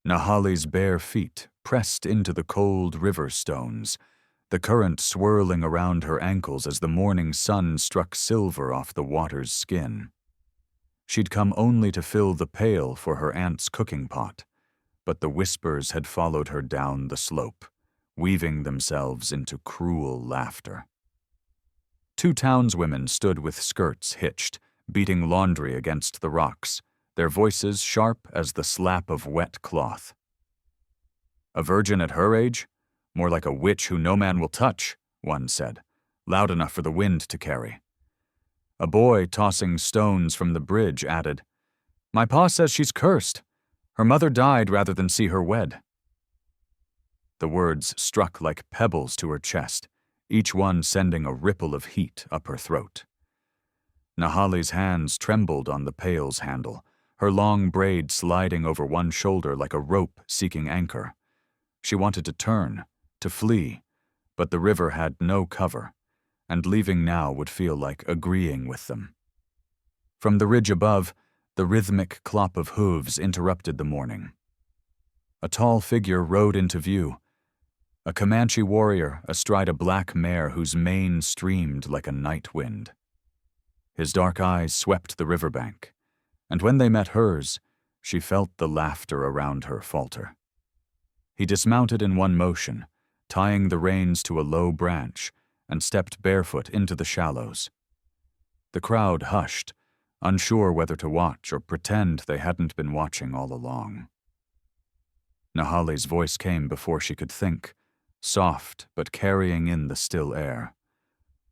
Nahali's bare feet pressed into the cold river stones, the current swirling around her ankles as the morning sun struck silver off the water's skin. She'd come only to fill the pail for her aunt's cooking pot, but the whispers had followed her down the slope, weaving themselves into cruel laughter. Two townswomen stood with skirts hitched, beating laundry against the rocks, their voices sharp as the slap of wet cloth. "A virgin at her age? More like a witch who no man will touch," one said, loud enough for the wind to carry. A boy tossing stones from the bridge added, "My pa says she's cursed. Her mother died rather than see her wed." The words struck like pebbles to her chest, each one sending a ripple of heat up her throat. Nahali's hands trembled on the pail's handle, her long braid sliding over one shoulder like a rope seeking anchor. She wanted to turn, to flee, but the river had no cover, and leaving now would feel like agreeing with them. From the ridge above, the rhythmic clop of hooves interrupted the morning. A tall figure rode into view, a Comanche warrior astride a black mare whose mane streamed like a night wind. His dark eyes swept the riverbank, and when they met hers, she felt the laughter around her falter. He dismounted in one motion, tying the reins to a low branch, and stepped barefoot into the shallows. The crowd hushed, unsure whether to watch or pretend they hadn't been watching all along. Nahali's voice came before she could think, soft but carrying in the still air.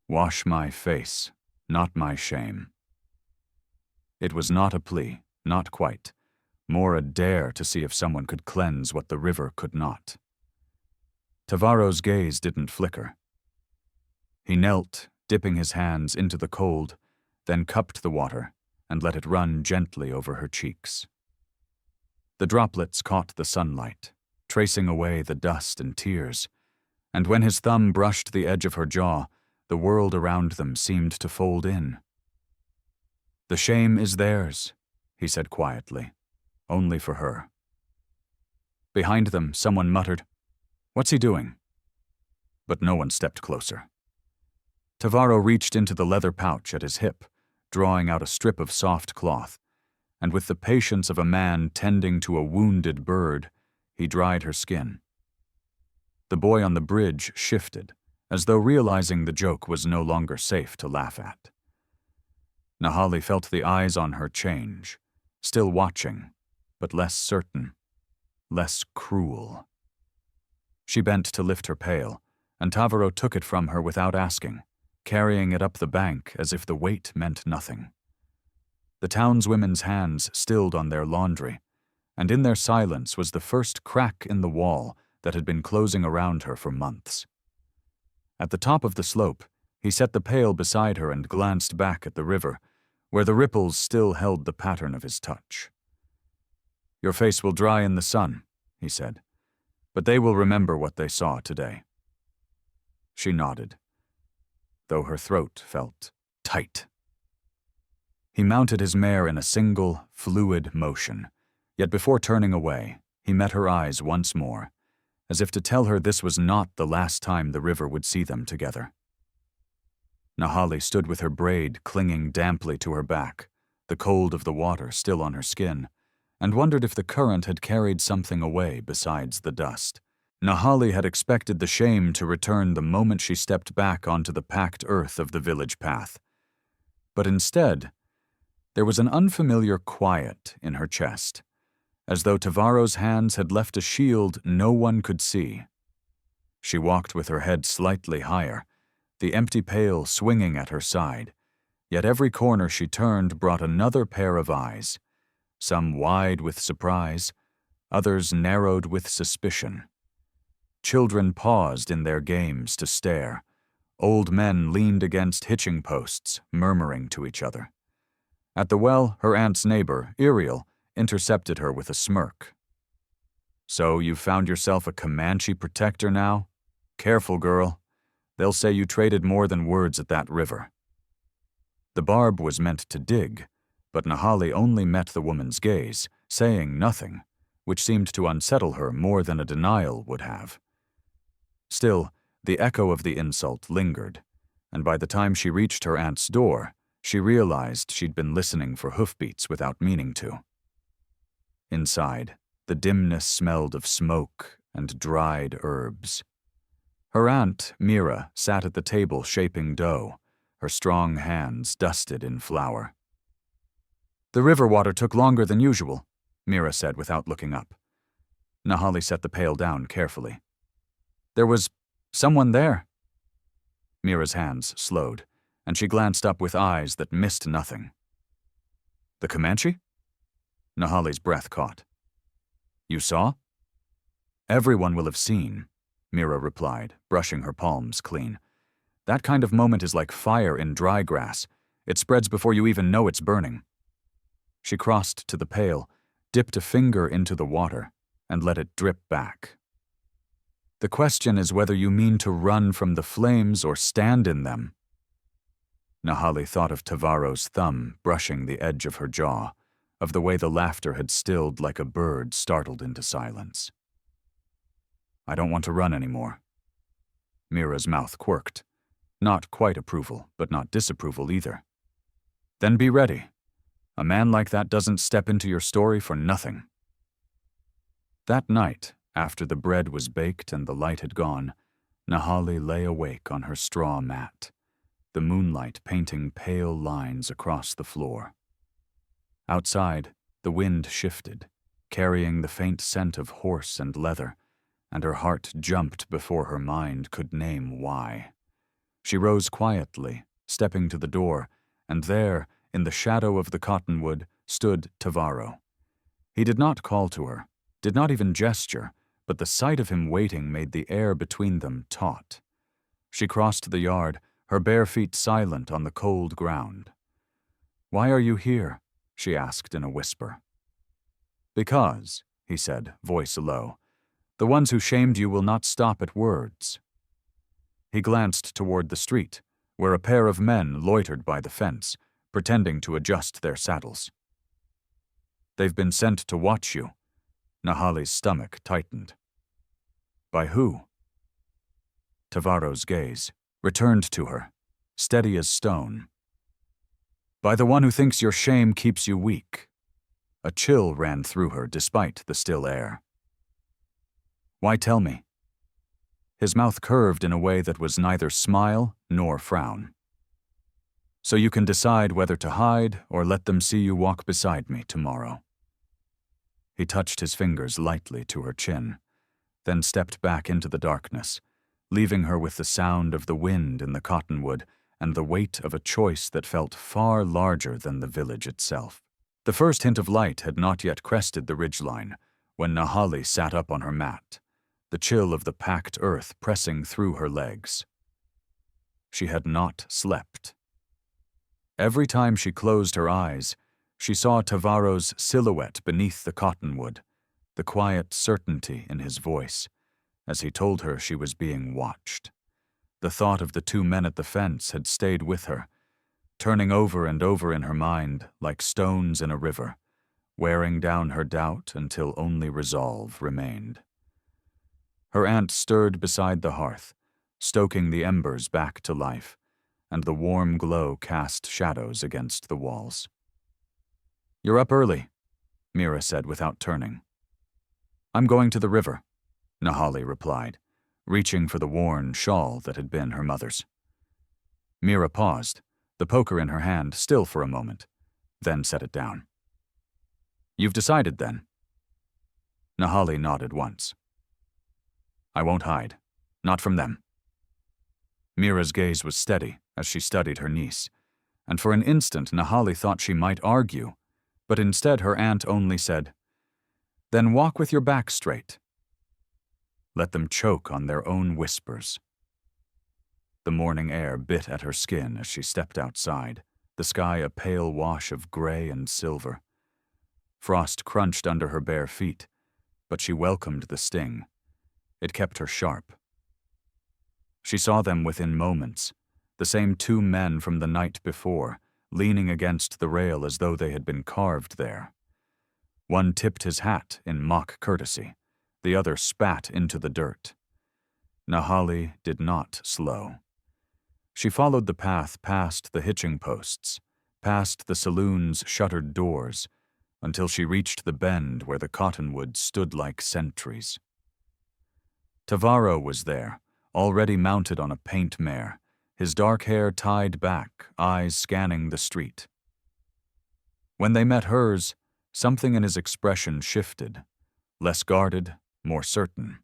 "Wash my face, not my shame." It was not a plea, not quite, more a dare to see if someone could cleanse what the river could not. Tavaro's gaze didn't flicker. He knelt, dipping his hands into the cold, then cupped the water and let it run gently over her cheeks. The droplets caught the sunlight, tracing away the dust and tears, and when his thumb brushed the edge of her jaw, the world around them seemed to fold in. "The shame is theirs," he said quietly, "only for her." Behind them, someone muttered, "What's he doing?" But no one stepped closer. Tavaro reached into the leather pouch at his hip, drawing out a strip of soft cloth, and with the patience of a man tending to a wounded bird, he dried her skin. The boy on the bridge shifted, as though realizing the joke was no longer safe to laugh at. Nahali felt the eyes on her change, still watching, but less certain, less cruel. She bent to lift her pail, and Tavaro took it from her without asking, carrying it up the bank as if the weight meant nothing. The townswomen's hands stilled on their laundry, and in their silence was the first crack in the wall that had been closing around her for months. At the top of the slope, he set the pail beside her and glanced back at the river, where the ripples still held the pattern of his touch. "Your face will dry in the sun," he said, "but they will remember what they saw today." She nodded, though her throat felt tight. He mounted his mare in a single, fluid motion, yet before turning away, he met her eyes once more, as if to tell her this was not the last time the river would see them together. Nahali stood with her braid clinging damply to her back, the cold of the water still on her skin, and wondered if the current had carried something away besides the dust. Nahali had expected the shame to return the moment she stepped back onto the packed earth of the village path. But instead, there was an unfamiliar quiet in her chest, as though Tavaro's hands had left a shield no one could see. She walked with her head slightly higher, the empty pail swinging at her side, yet every corner she turned brought another pair of eyes, some wide with surprise, others narrowed with suspicion. Children paused in their games to stare. Old men leaned against hitching posts, murmuring to each other. At the well, her aunt's neighbor, Iriel, intercepted her with a smirk. "So you've found yourself a Comanche protector now? Careful, girl. They'll say you traded more than words at that river." The barb was meant to dig, but Nahali only met the woman's gaze, saying nothing, which seemed to unsettle her more than a denial would have. Still, the echo of the insult lingered, and by the time she reached her aunt's door, she realized she'd been listening for hoofbeats without meaning to. Inside, the dimness smelled of smoke and dried herbs. Her aunt, Mira, sat at the table shaping dough, her strong hands dusted in flour. "The river water took longer than usual," Mira said without looking up. Nahali set the pail down carefully. "There was someone there." Mira's hands slowed, and she glanced up with eyes that missed nothing. "The Comanche?" Nahali's breath caught. "You saw?" "Everyone will have seen," Mira replied, brushing her palms clean. "That kind of moment is like fire in dry grass. It spreads before you even know it's burning." She crossed to the pail, dipped a finger into the water, and let it drip back. "The question is whether you mean to run from the flames or stand in them." Nahali thought of Tavaro's thumb brushing the edge of her jaw, of the way the laughter had stilled like a bird startled into silence. "I don't want to run anymore." Mira's mouth quirked. Not quite approval, but not disapproval either. "Then be ready. A man like that doesn't step into your story for nothing." That night, after the bread was baked and the light had gone, Nahali lay awake on her straw mat, the moonlight painting pale lines across the floor. Outside, the wind shifted, carrying the faint scent of horse and leather, and her heart jumped before her mind could name why. She rose quietly, stepping to the door, and there, in the shadow of the cottonwood, stood Tavaro. He did not call to her, did not even gesture, but the sight of him waiting made the air between them taut. She crossed the yard, her bare feet silent on the cold ground. "Why are you here?" she asked in a whisper. "Because," he said, voice low, "the ones who shamed you will not stop at words." He glanced toward the street, where a pair of men loitered by the fence, pretending to adjust their saddles. "They've been sent to watch you." Nahali's stomach tightened. "By who?" Tavaro's gaze returned to her, steady as stone. "By the one who thinks your shame keeps you weak." A chill ran through her despite the still air. "Why tell me?" His mouth curved in a way that was neither smile nor frown. "So you can decide whether to hide or let them see you walk beside me tomorrow." He touched his fingers lightly to her chin, then stepped back into the darkness, leaving her with the sound of the wind in the cottonwood and the weight of a choice that felt far larger than the village itself. The first hint of light had not yet crested the ridgeline when Nahali sat up on her mat, the chill of the packed earth pressing through her legs. She had not slept. Every time she closed her eyes, she saw Tavaro's silhouette beneath the cottonwood, the quiet certainty in his voice, as he told her she was being watched. The thought of the two men at the fence had stayed with her, turning over and over in her mind like stones in a river, wearing down her doubt until only resolve remained. Her aunt stirred beside the hearth, stoking the embers back to life, and the warm glow cast shadows against the walls. "You're up early," Mira said without turning. "I'm going to the river," Nahali replied, reaching for the worn shawl that had been her mother's. Mira paused, the poker in her hand still for a moment, then set it down. "You've decided, then?" Nahali nodded once. "I won't hide. Not from them." Mira's gaze was steady as she studied her niece, and for an instant Nahali thought she might argue, but instead her aunt only said, "Then walk with your back straight." Let them choke on their own whispers. The morning air bit at her skin as she stepped outside, the sky a pale wash of gray and silver. Frost crunched under her bare feet, but she welcomed the sting. It kept her sharp. She saw them within moments, the same two men from the night before, leaning against the rail as though they had been carved there. One tipped his hat in mock courtesy. The other spat into the dirt. Nahali did not slow. She followed the path past the hitching posts, past the saloon's shuttered doors, until she reached the bend where the cottonwoods stood like sentries. Tavaro was there, already mounted on a paint mare, his dark hair tied back, eyes scanning the street. When they met hers, something in his expression shifted, less guarded, more certain.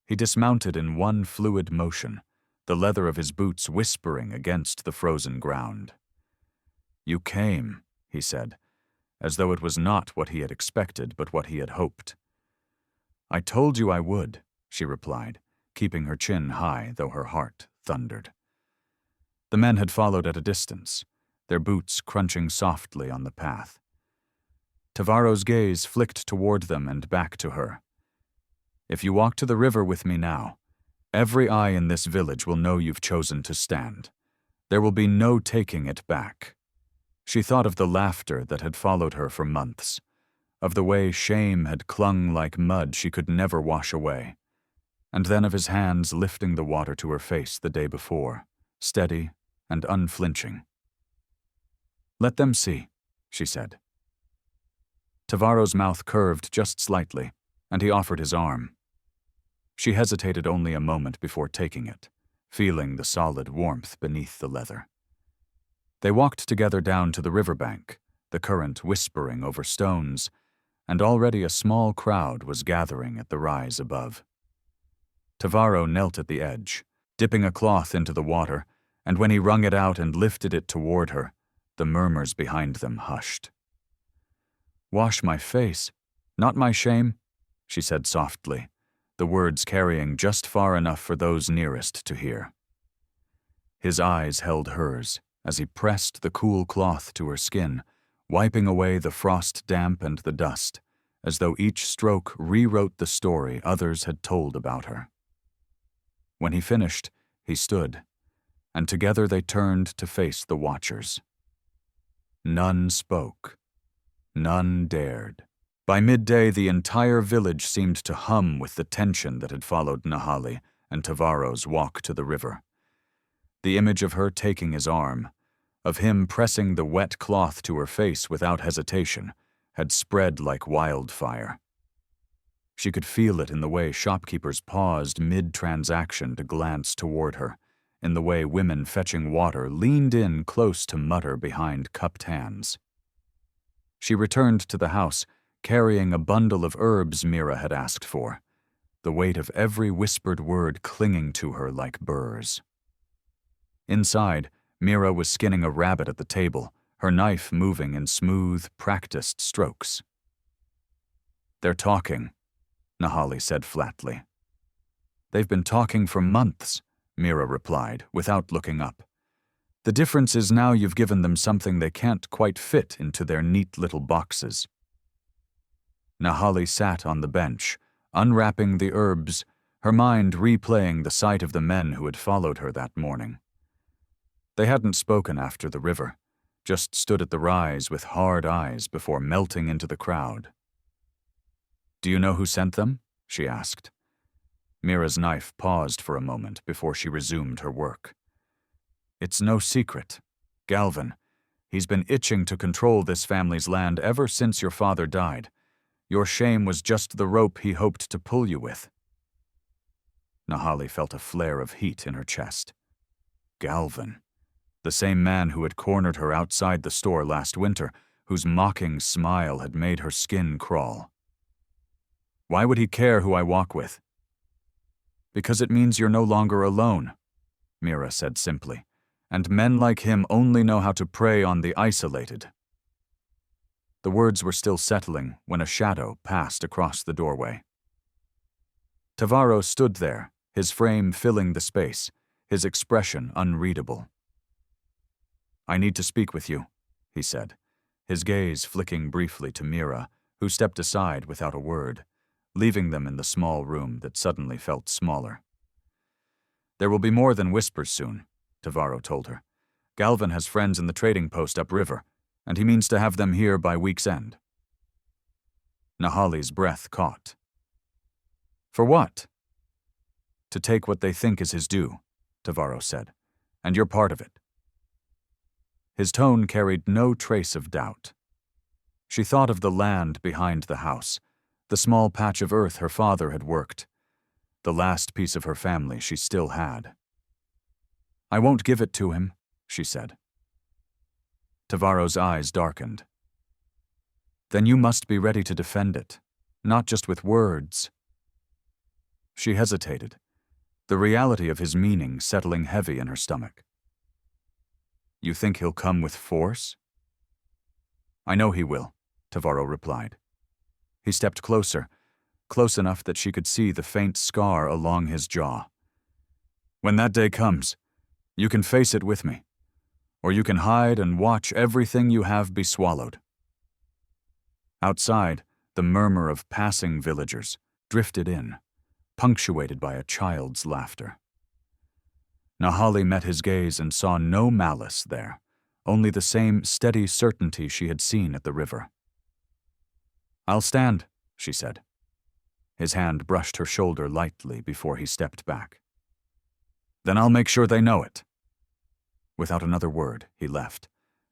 He dismounted in one fluid motion, the leather of his boots whispering against the frozen ground. "You came," he said, as though it was not what he had expected but what he had hoped. "I told you I would," she replied, keeping her chin high though her heart thundered. The men had followed at a distance, their boots crunching softly on the path. Tavaro's gaze flicked toward them and back to her. "If you walk to the river with me now, every eye in this village will know you've chosen to stand. There will be no taking it back." She thought of the laughter that had followed her for months, of the way shame had clung like mud she could never wash away, and then of his hands lifting the water to her face the day before, steady and unflinching. "Let them see," she said. Tavaro's mouth curved just slightly, and he offered his arm. She hesitated only a moment before taking it, feeling the solid warmth beneath the leather. They walked together down to the riverbank, the current whispering over stones, and already a small crowd was gathering at the rise above. Tavaro knelt at the edge, dipping a cloth into the water, and when he wrung it out and lifted it toward her, the murmurs behind them hushed. "Wash my face, not my shame," she said softly, the words carrying just far enough for those nearest to hear. His eyes held hers as he pressed the cool cloth to her skin, wiping away the frost damp and the dust, as though each stroke rewrote the story others had told about her. When he finished, he stood, and together they turned to face the watchers. None spoke. None dared. By midday, the entire village seemed to hum with the tension that had followed Nahali and Tavaro's walk to the river. The image of her taking his arm, of him pressing the wet cloth to her face without hesitation, had spread like wildfire. She could feel it in the way shopkeepers paused mid-transaction to glance toward her, in the way women fetching water leaned in close to mutter behind cupped hands. She returned to the house, carrying a bundle of herbs Mira had asked for, the weight of every whispered word clinging to her like burrs. Inside, Mira was skinning a rabbit at the table, her knife moving in smooth, practiced strokes. "They're talking," Nahali said flatly. "They've been talking for months," Mira replied, without looking up. "The difference is now you've given them something they can't quite fit into their neat little boxes." Nahali sat on the bench, unwrapping the herbs, her mind replaying the sight of the men who had followed her that morning. They hadn't spoken after the river, just stood at the rise with hard eyes before melting into the crowd. "Do you know who sent them?" she asked. Mira's knife paused for a moment before she resumed her work. "It's no secret. Galvin. He's been itching to control this family's land ever since your father died. Your shame was just the rope he hoped to pull you with." Nahali felt a flare of heat in her chest. Galvin. The same man who had cornered her outside the store last winter, whose mocking smile had made her skin crawl. "Why would he care who I walk with?" "Because it means you're no longer alone," Mira said simply, "and men like him only know how to prey on the isolated." The words were still settling when a shadow passed across the doorway. Tavaro stood there, his frame filling the space, his expression unreadable. "I need to speak with you," he said, his gaze flicking briefly to Mira, who stepped aside without a word, leaving them in the small room that suddenly felt smaller. "There will be more than whispers soon," Tavaro told her. "Galvin has friends in the trading post upriver, and he means to have them here by week's end." Nahali's breath caught. For what? To take what they think is his due, Tavaro said, and you're part of it. His tone carried no trace of doubt. She thought of the land behind the house, the small patch of earth her father had worked, the last piece of her family she still had. I won't give it to him, she said. Tavaro's eyes darkened. Then you must be ready to defend it, not just with words. She hesitated, the reality of his meaning settling heavy in her stomach. You think he'll come with force? I know he will, Tavaro replied. He stepped closer, close enough that she could see the faint scar along his jaw. When that day comes, you can face it with me, or you can hide and watch everything you have be swallowed. Outside, the murmur of passing villagers drifted in, punctuated by a child's laughter. Nahali met his gaze and saw no malice there, only the same steady certainty she had seen at the river. I'll stand, she said. His hand brushed her shoulder lightly before he stepped back. Then I'll make sure they know it. Without another word, he left,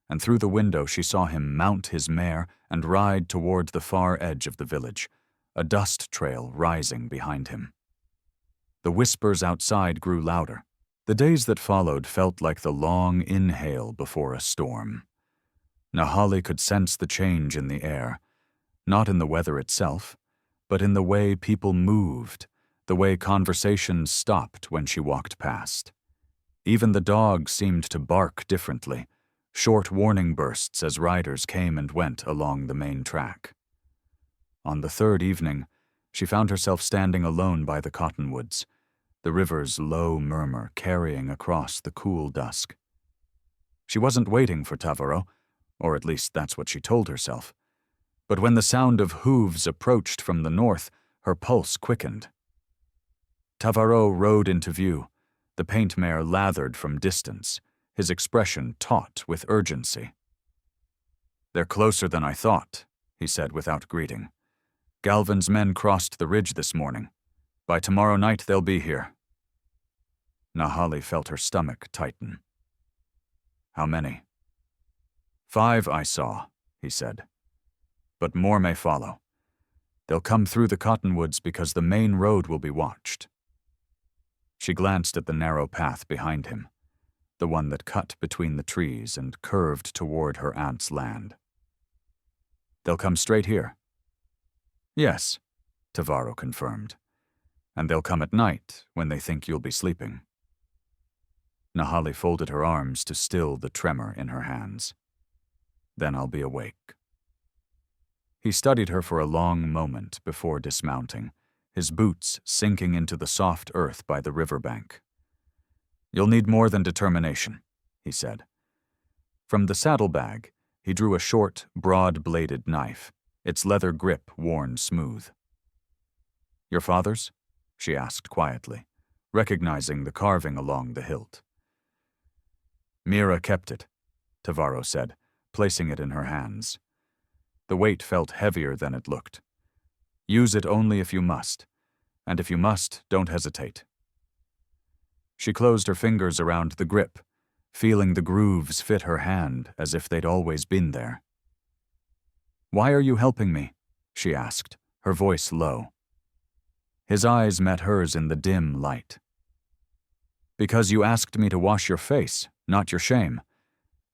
and through the window she saw him mount his mare and ride toward the far edge of the village, a dust trail rising behind him. The whispers outside grew louder. The days that followed felt like the long inhale before a storm. Nahali could sense the change in the air, not in the weather itself, but in the way people moved, the way conversations stopped when she walked past. Even the dogs seemed to bark differently, short warning bursts as riders came and went along the main track. On the third evening, she found herself standing alone by the cottonwoods, the river's low murmur carrying across the cool dusk. She wasn't waiting for Tavaro, or at least that's what she told herself. But when the sound of hooves approached from the north, her pulse quickened. Tavaro rode into view, the paint mare lathered from distance, his expression taut with urgency. They're closer than I thought, he said without greeting. Galvin's men crossed the ridge this morning. By tomorrow night they'll be here. Nahali felt her stomach tighten. How many? 5 I saw, he said. But more may follow. They'll come through the cottonwoods because the main road will be watched. She glanced at the narrow path behind him, the one that cut between the trees and curved toward her aunt's land. They'll come straight here. Yes, Tavaro confirmed. And they'll come at night when they think you'll be sleeping. Nahali folded her arms to still the tremor in her hands. Then I'll be awake. He studied her for a long moment before dismounting, his boots sinking into the soft earth by the riverbank. You'll need more than determination, he said. From the saddlebag, he drew a short, broad-bladed knife, its leather grip worn smooth. Your father's? She asked quietly, recognizing the carving along the hilt. Mira kept it, Tavaro said, placing it in her hands. The weight felt heavier than it looked. Use it only if you must, and if you must, don't hesitate. She closed her fingers around the grip, feeling the grooves fit her hand as if they'd always been there. Why are you helping me? She asked, her voice low. His eyes met hers in the dim light. Because you asked me to wash your face, not your shame.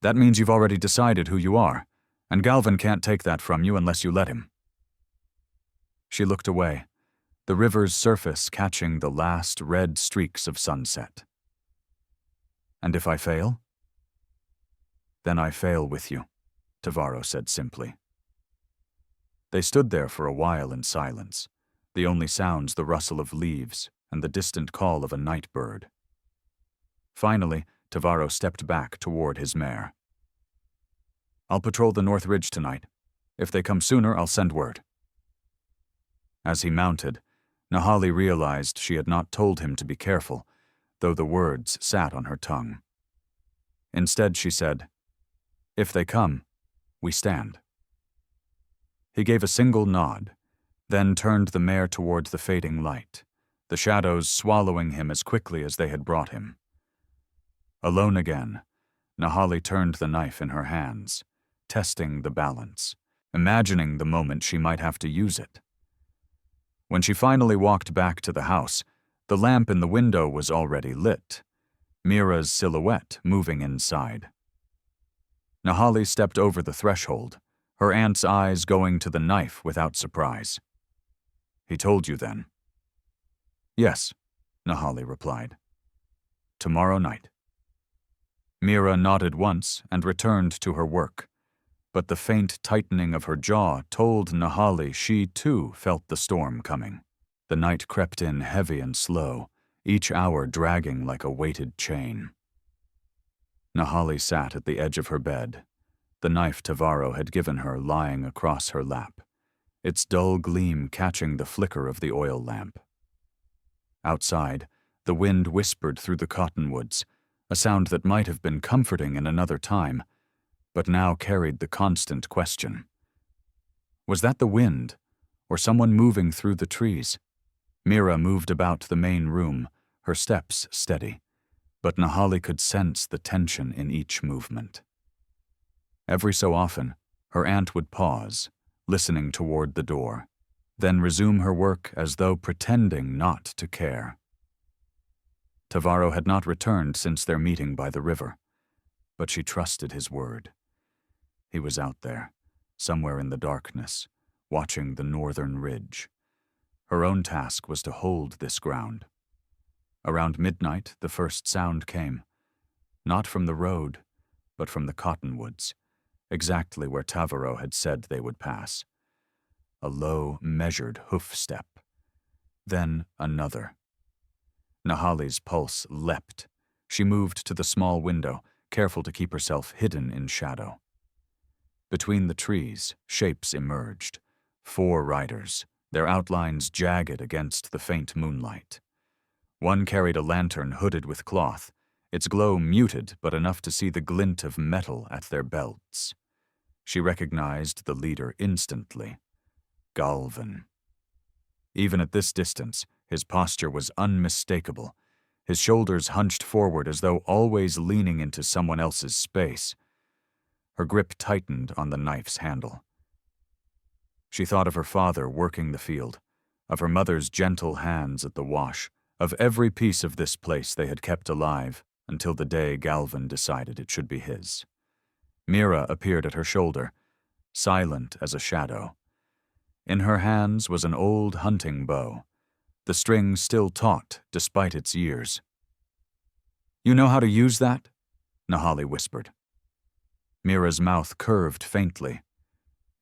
That means you've already decided who you are, and Galvin can't take that from you unless you let him. She looked away, the river's surface catching the last red streaks of sunset. And if I fail? Then I fail with you, Tavaro said simply. They stood there for a while in silence, the only sounds the rustle of leaves and the distant call of a night bird. Finally, Tavaro stepped back toward his mare. I'll patrol the North Ridge tonight. If they come sooner, I'll send word. As he mounted, Nahali realized she had not told him to be careful, though the words sat on her tongue. Instead, she said, If they come, we stand. He gave a single nod, then turned the mare toward the fading light, the shadows swallowing him as quickly as they had brought him. Alone again, Nahali turned the knife in her hands, testing the balance, imagining the moment she might have to use it. When she finally walked back to the house, the lamp in the window was already lit, Mira's silhouette moving inside. Nahali stepped over the threshold, her aunt's eyes going to the knife without surprise. "He told you then?" "Yes," Nahali replied. "Tomorrow night." Mira nodded once and returned to her work, but the faint tightening of her jaw told Nahali she too felt the storm coming. The night crept in heavy and slow, each hour dragging like a weighted chain. Nahali sat at the edge of her bed, the knife Tavaro had given her lying across her lap, its dull gleam catching the flicker of the oil lamp. Outside, the wind whispered through the cottonwoods, a sound that might have been comforting in another time, but now carried the constant question. Was that the wind, or someone moving through the trees? Mira moved about the main room, her steps steady, but Nahali could sense the tension in each movement. Every so often, her aunt would pause, listening toward the door, then resume her work as though pretending not to care. Tavaro had not returned since their meeting by the river, but she trusted his word. He was out there, somewhere in the darkness, watching the northern ridge. Her own task was to hold this ground. Around midnight, the first sound came, not from the road, but from the cottonwoods, exactly where Tavaro had said they would pass. A low, measured hoof step. Then another. Nahali's pulse leapt. She moved to the small window, careful to keep herself hidden in shadow. Between the trees, shapes emerged. 4 riders, their outlines jagged against the faint moonlight. One carried a lantern hooded with cloth, its glow muted but enough to see the glint of metal at their belts. She recognized the leader instantly. Galvan. Even at this distance, his posture was unmistakable, his shoulders hunched forward as though always leaning into someone else's space. Her grip tightened on the knife's handle. She thought of her father working the field, of her mother's gentle hands at the wash, of every piece of this place they had kept alive until the day Galvan decided it should be his. Mira appeared at her shoulder, silent as a shadow. In her hands was an old hunting bow, the string still taut despite its years. "You know how to use that?" Nahali whispered. Mira's mouth curved faintly.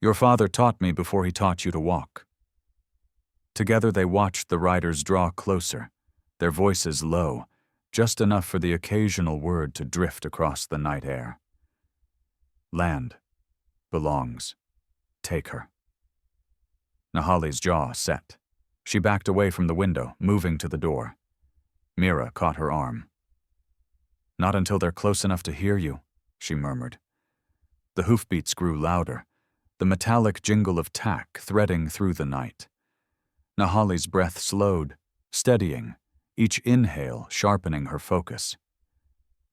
"Your father taught me before he taught you to walk." Together they watched the riders draw closer, their voices low, just enough for the occasional word to drift across the night air. "Land. Belongs. Take her." Nahali's jaw set. She backed away from the window, moving to the door. Mira caught her arm. "Not until they're close enough to hear you," she murmured. The hoofbeats grew louder, the metallic jingle of tack threading through the night. Nahali's breath slowed, steadying, each inhale sharpening her focus.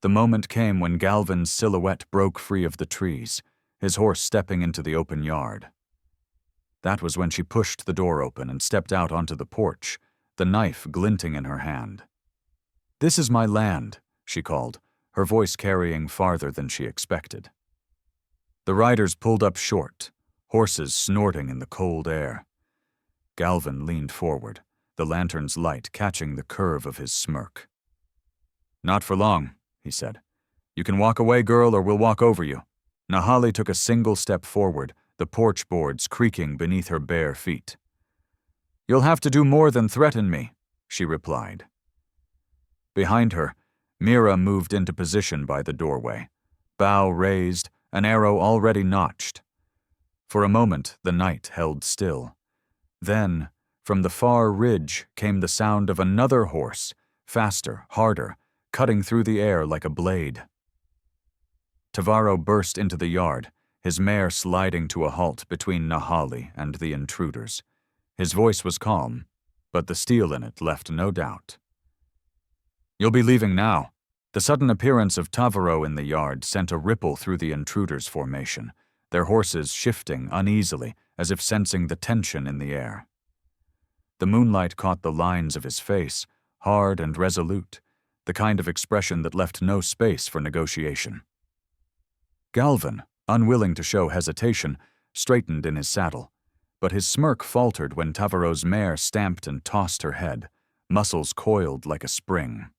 The moment came when Galvan's silhouette broke free of the trees, his horse stepping into the open yard. That was when she pushed the door open and stepped out onto the porch, the knife glinting in her hand. "This is my land," she called, her voice carrying farther than she expected. The riders pulled up short, horses snorting in the cold air. Galvan leaned forward, the lantern's light catching the curve of his smirk. "Not for long," he said. "You can walk away, girl, or we'll walk over you." Nahali took a single step forward, the porch boards creaking beneath her bare feet. "You'll have to do more than threaten me," she replied. Behind her, Mira moved into position by the doorway, bow raised, an arrow already notched. For a moment, the night held still. Then, from the far ridge came the sound of another horse, faster, harder, cutting through the air like a blade. Tavaro burst into the yard, his mare sliding to a halt between Nahali and the intruders. His voice was calm, but the steel in it left no doubt. "You'll be leaving now." The sudden appearance of Tavaro in the yard sent a ripple through the intruders' formation, their horses shifting uneasily as if sensing the tension in the air. The moonlight caught the lines of his face, hard and resolute, the kind of expression that left no space for negotiation. Galvan, unwilling to show hesitation, straightened in his saddle, but his smirk faltered when Tavaro's mare stamped and tossed her head, muscles coiled like a spring.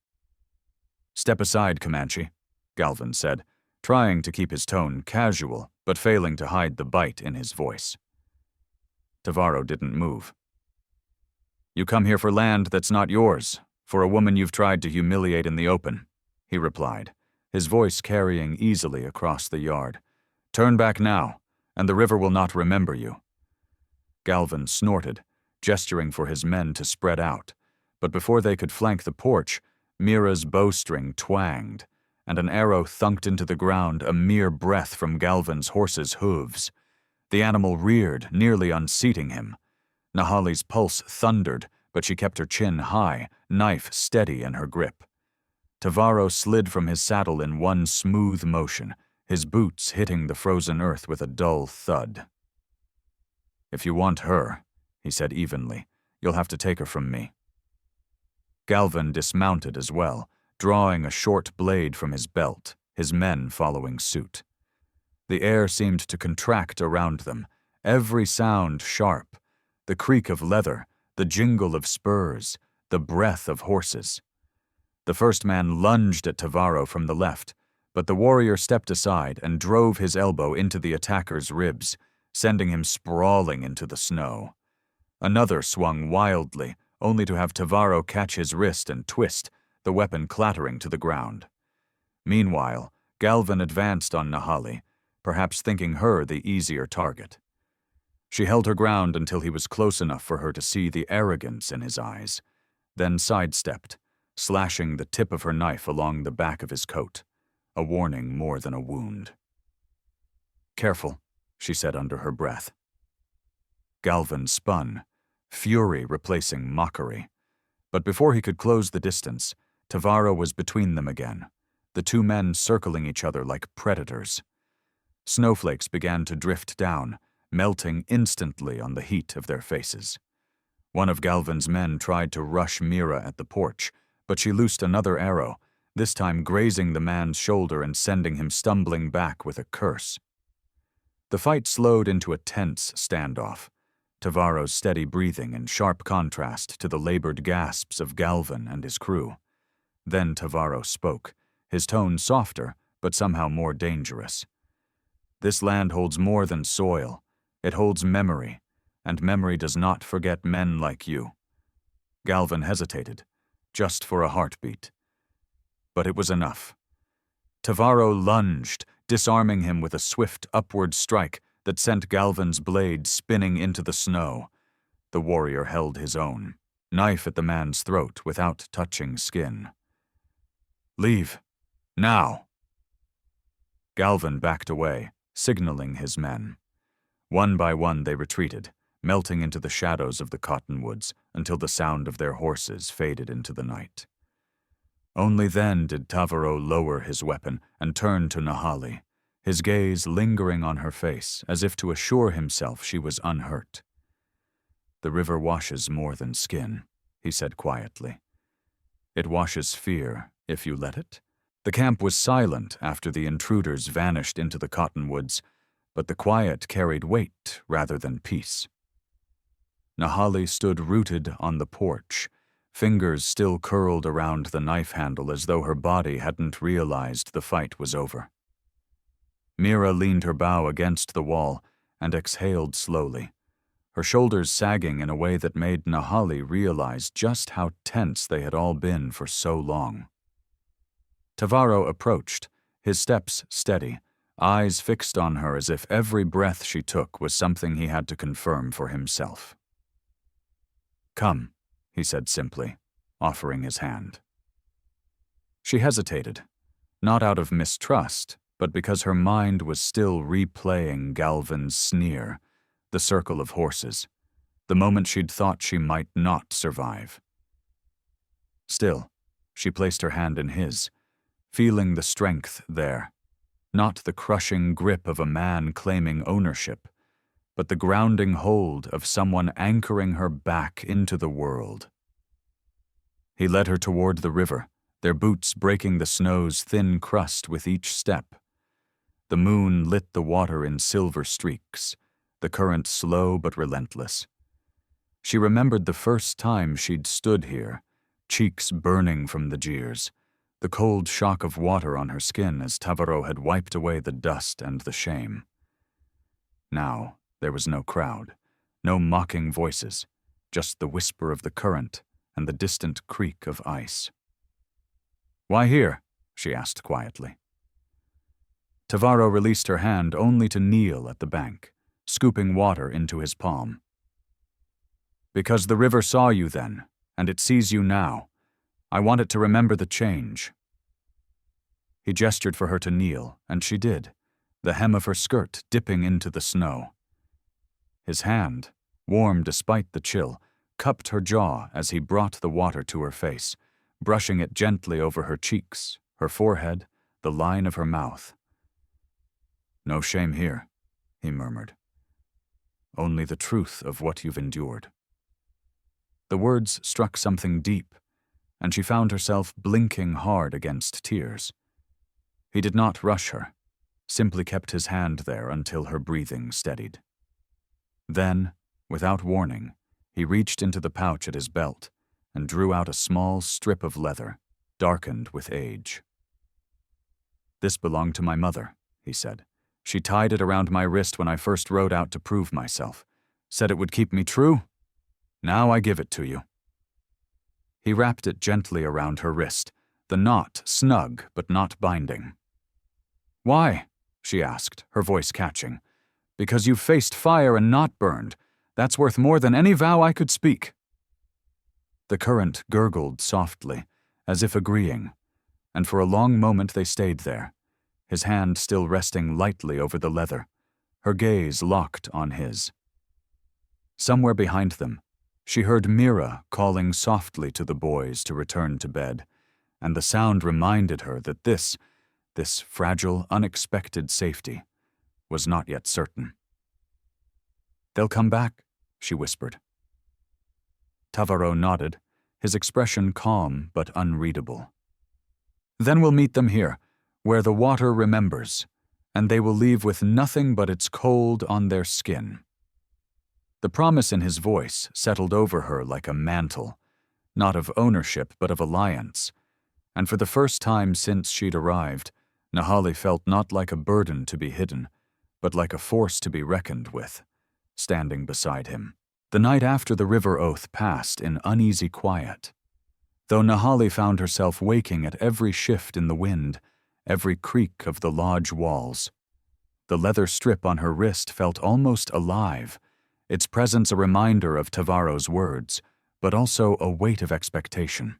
"Step aside, Comanche," Galvan said, trying to keep his tone casual, but failing to hide the bite in his voice. Tavaro didn't move. "You come here for land that's not yours, for a woman you've tried to humiliate in the open," he replied, his voice carrying easily across the yard. "Turn back now, and the river will not remember you." Galvan snorted, gesturing for his men to spread out, but before they could flank the porch, Mira's bowstring twanged, and an arrow thunked into the ground a mere breath from Galvan's horse's hooves. The animal reared, nearly unseating him. Nahali's pulse thundered, but she kept her chin high, knife steady in her grip. Tavaro slid from his saddle in one smooth motion, his boots hitting the frozen earth with a dull thud. "If you want her," he said evenly, "you'll have to take her from me." Galvan dismounted as well, drawing a short blade from his belt, his men following suit. The air seemed to contract around them, every sound sharp, the creak of leather, the jingle of spurs, the breath of horses. The first man lunged at Tavaro from the left, but the warrior stepped aside and drove his elbow into the attacker's ribs, sending him sprawling into the snow. Another swung wildly, only to have Tavaro catch his wrist and twist, the weapon clattering to the ground. Meanwhile, Galvan advanced on Nahali, perhaps thinking her the easier target. She held her ground until he was close enough for her to see the arrogance in his eyes, then sidestepped, slashing the tip of her knife along the back of his coat, a warning more than a wound. "Careful," she said under her breath. Galvan spun, fury replacing mockery. But before he could close the distance, Tavaro was between them again, the two men circling each other like predators. Snowflakes began to drift down, melting instantly on the heat of their faces. One of Galvan's men tried to rush Mira at the porch, but she loosed another arrow, this time grazing the man's shoulder and sending him stumbling back with a curse. The fight slowed into a tense standoff, Tavaro's steady breathing in sharp contrast to the labored gasps of Galvan and his crew. Then Tavaro spoke, his tone softer, but somehow more dangerous. "This land holds more than soil. It holds memory, and memory does not forget men like you." Galvan hesitated, just for a heartbeat. But it was enough. Tavaro lunged, disarming him with a swift upward strike that sent Galvan's blade spinning into the snow. The warrior held his own, knife at the man's throat without touching skin. "Leave. Now." Galvan backed away, signaling his men. One by one they retreated, melting into the shadows of the cottonwoods until the sound of their horses faded into the night. Only then did Tavaro lower his weapon and turn to Nahali, his gaze lingering on her face as if to assure himself she was unhurt. "The river washes more than skin," he said quietly. "It washes fear, if you let it." The camp was silent after the intruders vanished into the cottonwoods, but the quiet carried weight rather than peace. Nahali stood rooted on the porch, fingers still curled around the knife handle as though her body hadn't realized the fight was over. Mira leaned her bow against the wall and exhaled slowly, her shoulders sagging in a way that made Nahali realize just how tense they had all been for so long. Tavaro approached, his steps steady, eyes fixed on her as if every breath she took was something he had to confirm for himself. "Come," he said simply, offering his hand. She hesitated, not out of mistrust, but because her mind was still replaying Galvan's sneer, the circle of horses, the moment she'd thought she might not survive. Still, she placed her hand in his, feeling the strength there, not the crushing grip of a man claiming ownership, but the grounding hold of someone anchoring her back into the world. He led her toward the river, their boots breaking the snow's thin crust with each step. The moon lit the water in silver streaks, the current slow but relentless. She remembered the first time she'd stood here, cheeks burning from the jeers, the cold shock of water on her skin as Tavarot had wiped away the dust and the shame. Now, there was no crowd, no mocking voices, just the whisper of the current and the distant creak of ice. "Why here?" she asked quietly. Tavarot released her hand only to kneel at the bank, scooping water into his palm. "Because the river saw you then, and it sees you now. I want it to remember the change." He gestured for her to kneel, and she did, the hem of her skirt dipping into the snow. His hand, warm despite the chill, cupped her jaw as he brought the water to her face, brushing it gently over her cheeks, her forehead, the line of her mouth. "No shame here," he murmured. "Only the truth of what you've endured." The words struck something deep, and she found herself blinking hard against tears. He did not rush her, simply kept his hand there until her breathing steadied. Then, without warning, he reached into the pouch at his belt and drew out a small strip of leather, darkened with age. "This belonged to my mother," he said. "She tied it around my wrist when I first rode out to prove myself. Said it would keep me true. Now I give it to you." He wrapped it gently around her wrist, the knot snug but not binding. "Why?" she asked, her voice catching. "Because you've faced fire and not burned. That's worth more than any vow I could speak." The current gurgled softly, as if agreeing, and for a long moment they stayed there, his hand still resting lightly over the leather, her gaze locked on his. Somewhere behind them, she heard Mira calling softly to the boys to return to bed, and the sound reminded her that this fragile, unexpected safety was not yet certain. "They'll come back," she whispered. Tavarot nodded, his expression calm but unreadable. "Then we'll meet them here, where the water remembers, and they will leave with nothing but its cold on their skin." The promise in his voice settled over her like a mantle, not of ownership but of alliance, and for the first time since she'd arrived, Nahali felt not like a burden to be hidden, but like a force to be reckoned with, standing beside him. The night after the river oath passed in uneasy quiet, though Nahali found herself waking at every shift in the wind, every creak of the lodge walls. The leather strip on her wrist felt almost alive, its presence a reminder of Tavarot's words, but also a weight of expectation.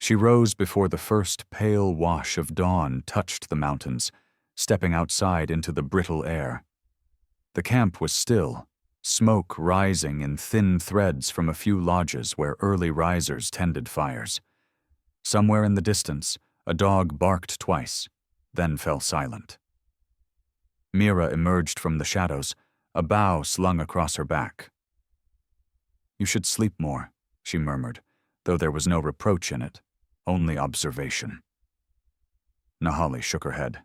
She rose before the first pale wash of dawn touched the mountains, stepping outside into the brittle air. The camp was still, smoke rising in thin threads from a few lodges where early risers tended fires. Somewhere in the distance, a dog barked twice, then fell silent. Mira emerged from the shadows, a bough slung across her back. "You should sleep more," she murmured, though there was no reproach in it, only observation. Nahali shook her head.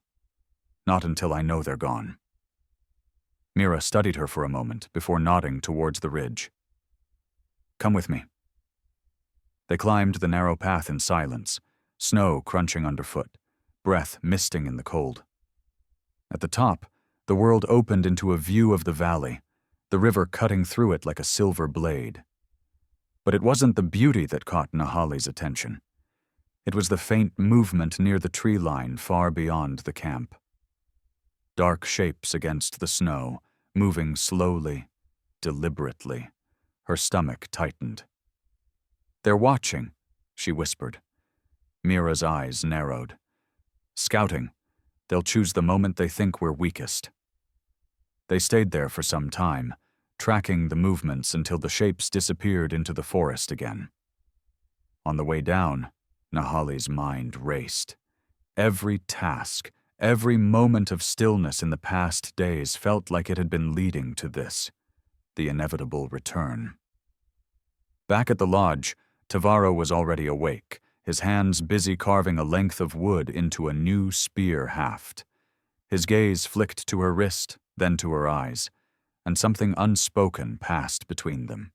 "Not until I know they're gone." Mira studied her for a moment before nodding towards the ridge. "Come with me." They climbed the narrow path in silence, snow crunching underfoot, breath misting in the cold. At the top, the world opened into a view of the valley, the river cutting through it like a silver blade. But it wasn't the beauty that caught Nahali's attention. It was the faint movement near the tree line far beyond the camp. Dark shapes against the snow, moving slowly, deliberately. Her stomach tightened. "They're watching," she whispered. Mira's eyes narrowed. "Scouting. They'll choose the moment they think we're weakest." They stayed there for some time, tracking the movements until the shapes disappeared into the forest again. On the way down, Nahali's mind raced. Every task, every moment of stillness in the past days felt like it had been leading to this, the inevitable return. Back at the lodge, Tavaro was already awake, his hands busy carving a length of wood into a new spear haft. His gaze flicked to her wrist, then to her eyes, and something unspoken passed between them.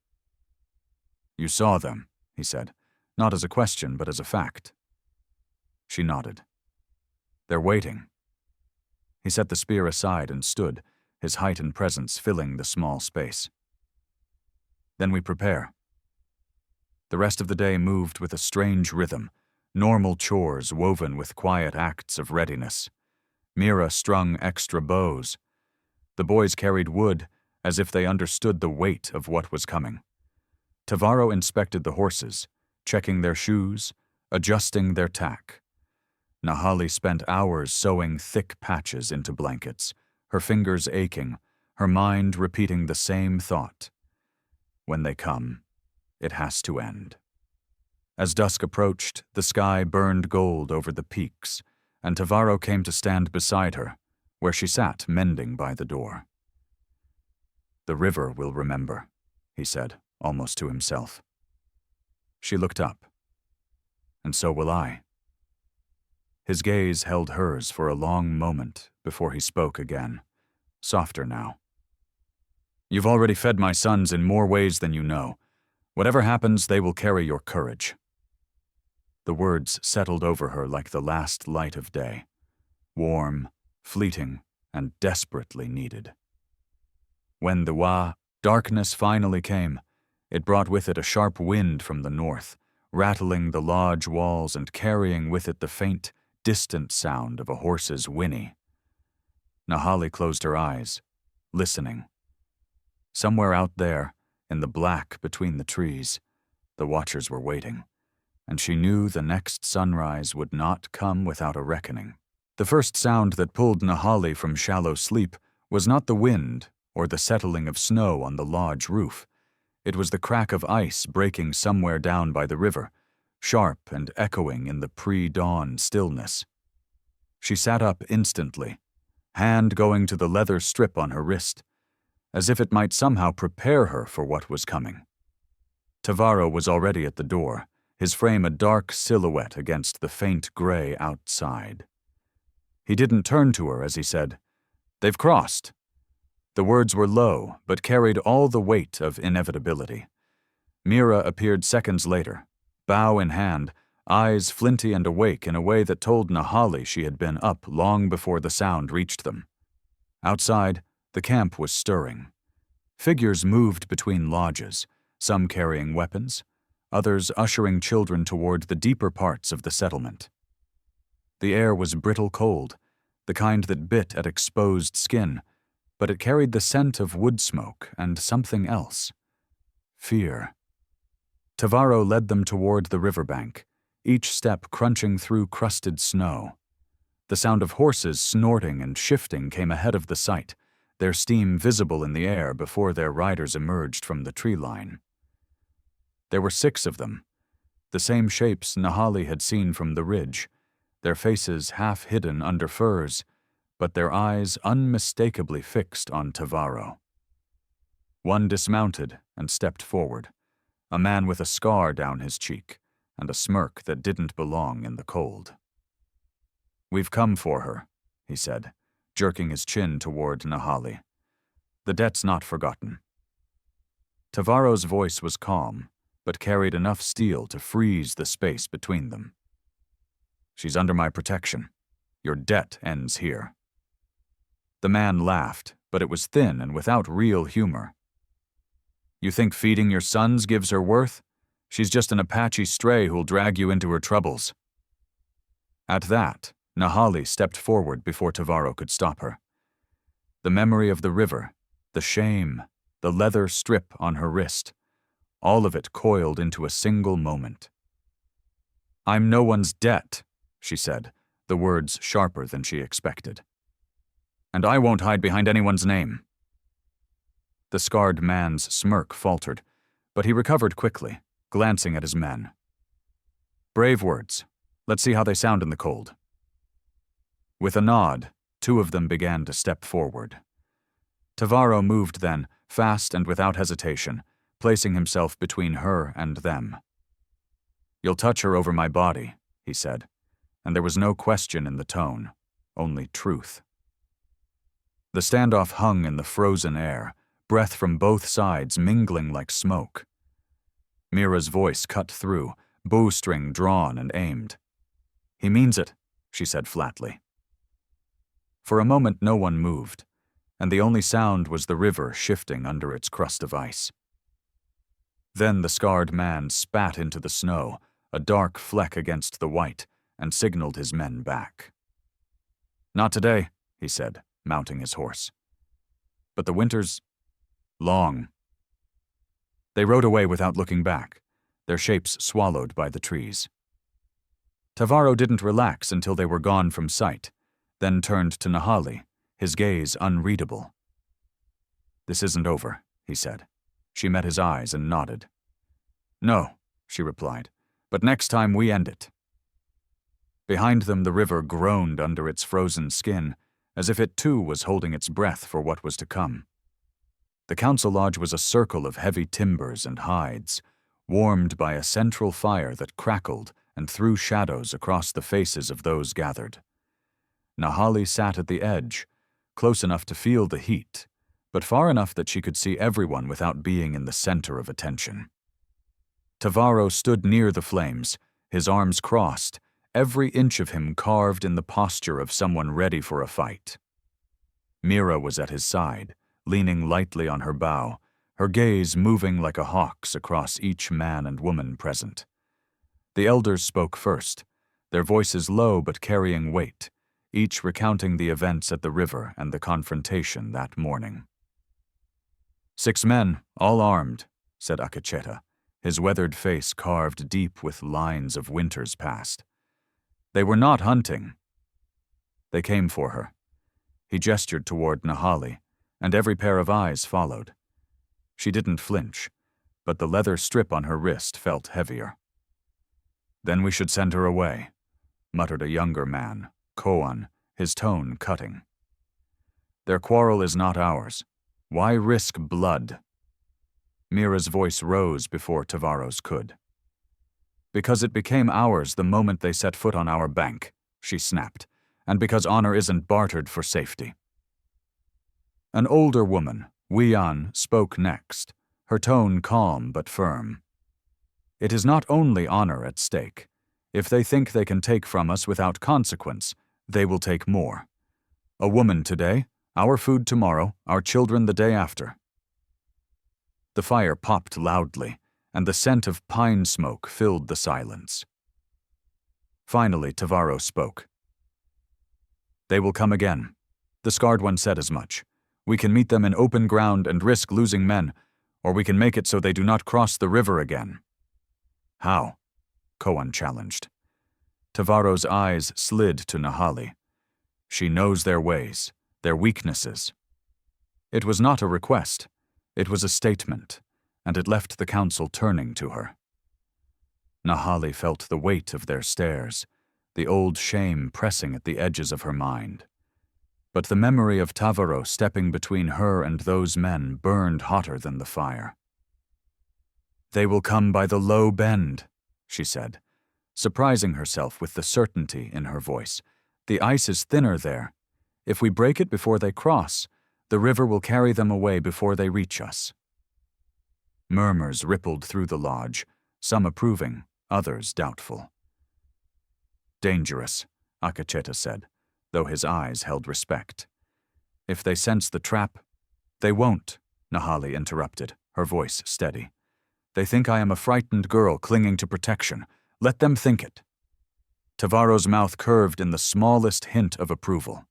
"You saw them," he said, not as a question but as a fact. She nodded. "They're waiting." He set the spear aside and stood, his height and presence filling the small space. "Then we prepare." The rest of the day moved with a strange rhythm, normal chores woven with quiet acts of readiness. Mira strung extra bows. The boys carried wood as if they understood the weight of what was coming. Tavaro inspected the horses, checking their shoes, adjusting their tack. Nahali spent hours sewing thick patches into blankets, her fingers aching, her mind repeating the same thought. When they come, it has to end. As dusk approached, the sky burned gold over the peaks, and Tavaro came to stand beside her, where she sat mending by the door. "The river will remember," he said, almost to himself. She looked up. "And so will I." His gaze held hers for a long moment before he spoke again, softer now. "You've already fed my sons in more ways than you know. Whatever happens, they will carry your courage." The words settled over her like the last light of day, warm, fleeting, and desperately needed. When the darkness finally came, it brought with it a sharp wind from the north, rattling the lodge walls and carrying with it the faint, distant sound of a horse's whinny. Nahali closed her eyes, listening. Somewhere out there, in the black between the trees, the watchers were waiting, and she knew the next sunrise would not come without a reckoning. The first sound that pulled Nahali from shallow sleep was not the wind or the settling of snow on the lodge roof. It was the crack of ice breaking somewhere down by the river, sharp and echoing in the pre-dawn stillness. She sat up instantly, hand going to the leather strip on her wrist, as if it might somehow prepare her for what was coming. Tavaro was already at the door, his frame a dark silhouette against the faint gray outside. He didn't turn to her as he said, "They've crossed." The words were low, but carried all the weight of inevitability. Mira appeared seconds later, bow in hand, eyes flinty and awake in a way that told Nahali she had been up long before the sound reached them. Outside, the camp was stirring. Figures moved between lodges, some carrying weapons, others ushering children toward the deeper parts of the settlement. The air was brittle cold, the kind that bit at exposed skin, but it carried the scent of wood smoke and something else. Fear. Tavaro led them toward the riverbank, each step crunching through crusted snow. The sound of horses snorting and shifting came ahead of the sight, their steam visible in the air before their riders emerged from the tree line. There were 6 of them, the same shapes Nahali had seen from the ridge, their faces half hidden under furs, but their eyes unmistakably fixed on Tavaro. One dismounted and stepped forward, a man with a scar down his cheek and a smirk that didn't belong in the cold. "We've come for her," he said, jerking his chin toward Nahali. "The debt's not forgotten." Tavaro's voice was calm, but carried enough steel to freeze the space between them. "She's under my protection. Your debt ends here." The man laughed, but it was thin and without real humor. "You think feeding your sons gives her worth? She's just an Apache stray who'll drag you into her troubles." At that, Nahali stepped forward before Tavaro could stop her. The memory of the river, the shame, the leather strip on her wrist, all of it coiled into a single moment. "I'm no one's debt," she said, the words sharper than she expected. "And I won't hide behind anyone's name." The scarred man's smirk faltered, but he recovered quickly, glancing at his men. "Brave words. Let's see how they sound in the cold." With a nod, two of them began to step forward. Tavaro moved then, fast and without hesitation, placing himself between her and them. "You'll touch her over my body," he said, and there was no question in the tone, only truth. The standoff hung in the frozen air, breath from both sides mingling like smoke. Mira's voice cut through, bowstring drawn and aimed. "He means it," she said flatly. For a moment no one moved, and the only sound was the river shifting under its crust of ice. Then the scarred man spat into the snow, a dark fleck against the white, and signaled his men back. "Not today," he said, mounting his horse. "But the winter's long." They rode away without looking back, their shapes swallowed by the trees. Tavaro didn't relax until they were gone from sight, then turned to Nahali, his gaze unreadable. "This isn't over," he said. She met his eyes and nodded. "No," she replied, "but next time we end it." Behind them the river groaned under its frozen skin, as if it too was holding its breath for what was to come. The council lodge was a circle of heavy timbers and hides, warmed by a central fire that crackled and threw shadows across the faces of those gathered. Nahali sat at the edge, close enough to feel the heat, but far enough that she could see everyone without being in the center of attention. Tavaro stood near the flames, his arms crossed, every inch of him carved in the posture of someone ready for a fight. Mira was at his side, leaning lightly on her bow, her gaze moving like a hawk's across each man and woman present. The elders spoke first, their voices low but carrying weight, each recounting the events at the river and the confrontation that morning. "6 men, all armed," said Akacheta, his weathered face carved deep with lines of winter's past. "They were not hunting." They came for her. He gestured toward Nahali, and every pair of eyes followed. She didn't flinch, but the leather strip on her wrist felt heavier. "Then we should send her away," muttered a younger man, Koan, his tone cutting. "Their quarrel is not ours. Why risk blood?" Mira's voice rose before Tavaro's could. "Because it became ours the moment they set foot on our bank," she snapped, "and because honor isn't bartered for safety." An older woman, Wian, spoke next, her tone calm but firm. "It is not only honor at stake. If they think they can take from us without consequence, they will take more. A woman today, our food tomorrow, our children the day after." The fire popped loudly, and the scent of pine smoke filled the silence. Finally, Tavaro spoke. "They will come again. The scarred one said as much. We can meet them in open ground and risk losing men, or we can make it so they do not cross the river again." "How?" Koan challenged. Tavaro's eyes slid to Nahali. She knows their ways, their weaknesses. It was not a request. It was a statement, and it left the council turning to her. Nahali felt the weight of their stares, the old shame pressing at the edges of her mind. But the memory of Tavaro stepping between her and those men burned hotter than the fire. "They will come by the low bend," she said, surprising herself with the certainty in her voice. "The ice is thinner there. If we break it before they cross, the river will carry them away before they reach us." Murmurs rippled through the lodge, some approving, others doubtful. "Dangerous," Akacheta said, though his eyes held respect. "If they sense the trap—" "They won't," Nahali interrupted, her voice steady. "They think I am a frightened girl clinging to protection. Let them think it." Tavaro's mouth curved in the smallest hint of approval.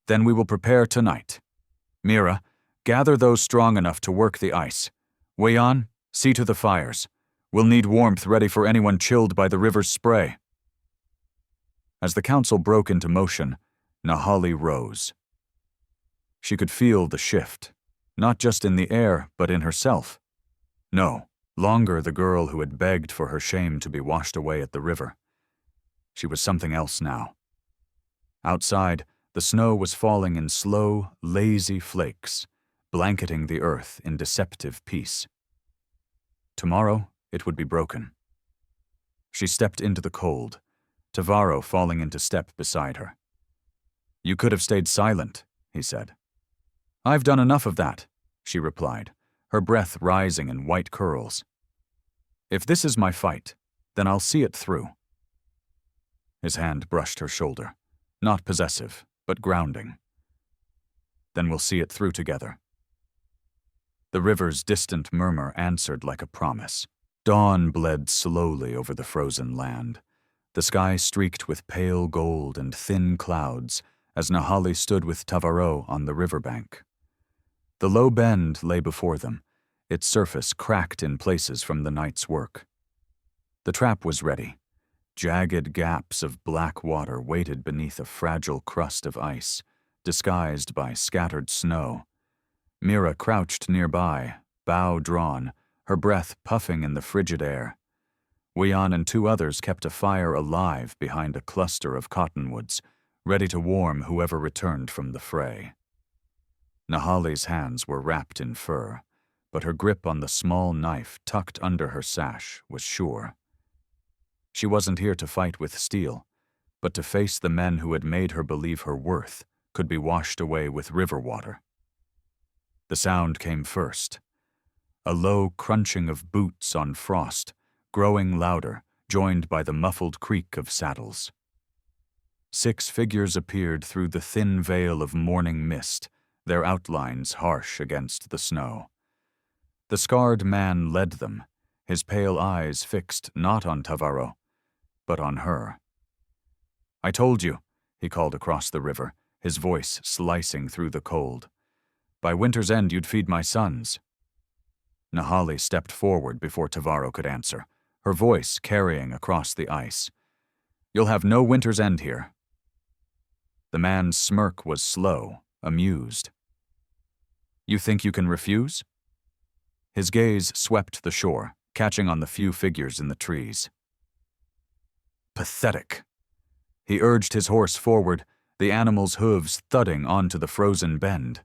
"Then we will prepare tonight. Mira, gather those strong enough to work the ice. Wayan, see to the fires. We'll need warmth ready for anyone chilled by the river's spray." As the council broke into motion, Nahali rose. She could feel the shift, Not just in the air, but in herself. No, longer the girl who had begged for her shame to be washed away at the river. She was something else now. Outside, the snow was falling in slow, lazy flakes, blanketing the earth in deceptive peace. Tomorrow, it would be broken. She stepped into the cold, Tavaro falling into step beside her. "You could have stayed silent," he said. "I've done enough of that," she replied, her breath rising in white curls. "If this is my fight, then I'll see it through." His hand brushed her shoulder, not possessive, but grounding. "Then we'll see it through together." The river's distant murmur answered like a promise. Dawn bled slowly over the frozen land, the sky streaked with pale gold and thin clouds as Nahali stood with Tavaro on the riverbank. The low bend lay before them, its surface cracked in places from the night's work. The trap was ready. Jagged gaps of black water waited beneath a fragile crust of ice, disguised by scattered snow. Mira crouched nearby, bow drawn, her breath puffing in the frigid air. Wian and two others kept a fire alive behind a cluster of cottonwoods, ready to warm whoever returned from the fray. Nahali's hands were wrapped in fur, but her grip on the small knife tucked under her sash was sure. She wasn't here to fight with steel, but to face the men who had made her believe her worth could be washed away with river water. The sound came first. A low crunching of boots on frost, growing louder, joined by the muffled creak of saddles. 6 figures appeared through the thin veil of morning mist, their outlines harsh against the snow. The scarred man led them, his pale eyes fixed not on Tavaro, but on her. "I told you," he called across the river, his voice slicing through the cold. "By winter's end you'd feed my sons." Nahali stepped forward before Tavaro could answer, her voice carrying across the ice. "You'll have no winter's end here." The man's smirk was slow, amused. "You think you can refuse?" His gaze swept the shore, catching on the few figures in the trees. Pathetic. He urged his horse forward, the animal's hooves thudding onto the frozen bend.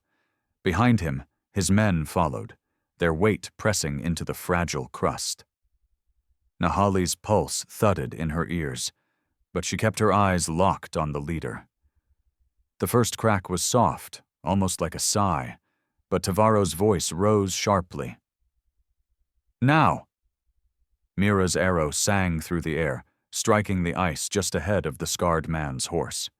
Behind him, his men followed, their weight pressing into the fragile crust. Nahali's pulse thudded in her ears, but she kept her eyes locked on the leader. The first crack was soft, almost like a sigh, but Tavaro's voice rose sharply. "Now!" Mira's arrow sang through the air, striking the ice just ahead of the scarred man's horse.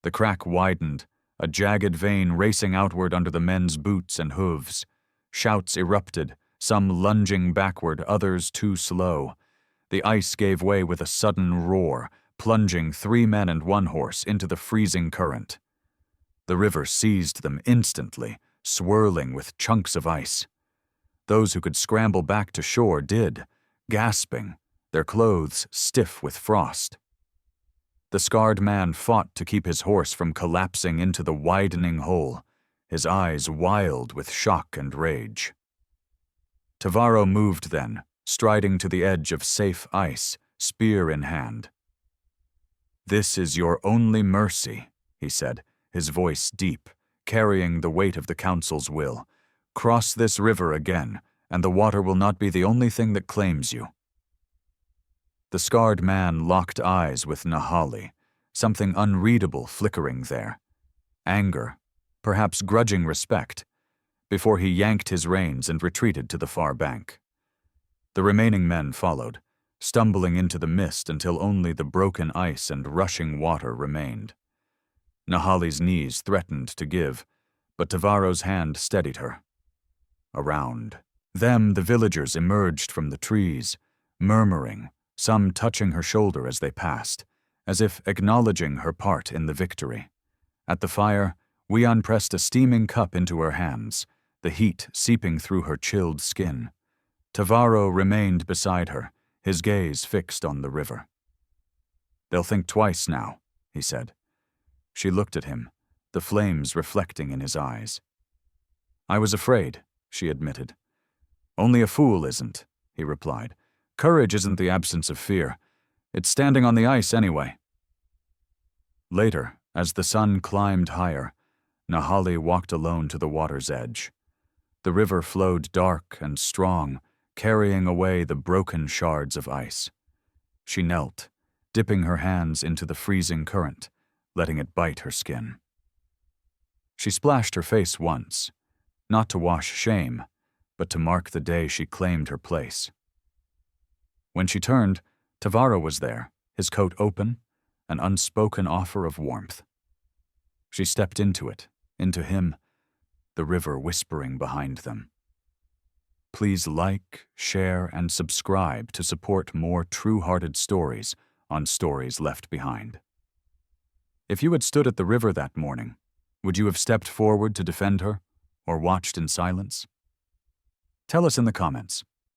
The crack widened, a jagged vein racing outward under the men's boots and hooves. Shouts erupted, some lunging backward, others too slow. The ice gave way with a sudden roar, plunging 3 men and 1 horse into the freezing current. The river seized them instantly, swirling with chunks of ice. Those who could scramble back to shore did, gasping, their clothes stiff with frost. The scarred man fought to keep his horse from collapsing into the widening hole, his eyes wild with shock and rage. Tavaro moved then, striding to the edge of safe ice, spear in hand. "This is your only mercy," he said, his voice deep, carrying the weight of the council's will. "Cross this river again, and the water will not be the only thing that claims you." The scarred man locked eyes with Nahali, something unreadable flickering there. Anger, perhaps grudging respect, before he yanked his reins and retreated to the far bank. The remaining men followed, stumbling into the mist until only the broken ice and rushing water remained. Nahali's knees threatened to give, but Tavaro's hand steadied her. Around them, the villagers emerged from the trees, murmuring, some touching her shoulder as they passed, as if acknowledging her part in the victory. At the fire, Wian pressed a steaming cup into her hands, the heat seeping through her chilled skin. Tavaro remained beside her, his gaze fixed on the river. "They'll think twice now," he said. She looked at him, the flames reflecting in his eyes. I was afraid, she admitted. Only a fool isn't, he replied. Courage isn't the absence of fear. It's standing on the ice anyway. Later, as the sun climbed higher, Nahali walked alone to the water's edge. The river flowed dark and strong, carrying away the broken shards of ice. She knelt, dipping her hands into the freezing current, letting it bite her skin. She splashed her face once, not to wash shame, but to mark the day she claimed her place. When she turned, Tavara was there, his coat open, an unspoken offer of warmth. She stepped into it, into him, the river whispering behind them. Please like, share, and subscribe to support more true-hearted stories on Stories Left Behind. If you had stood at the river that morning, would you have stepped forward to defend her, or watched in silence? Tell us in the comments.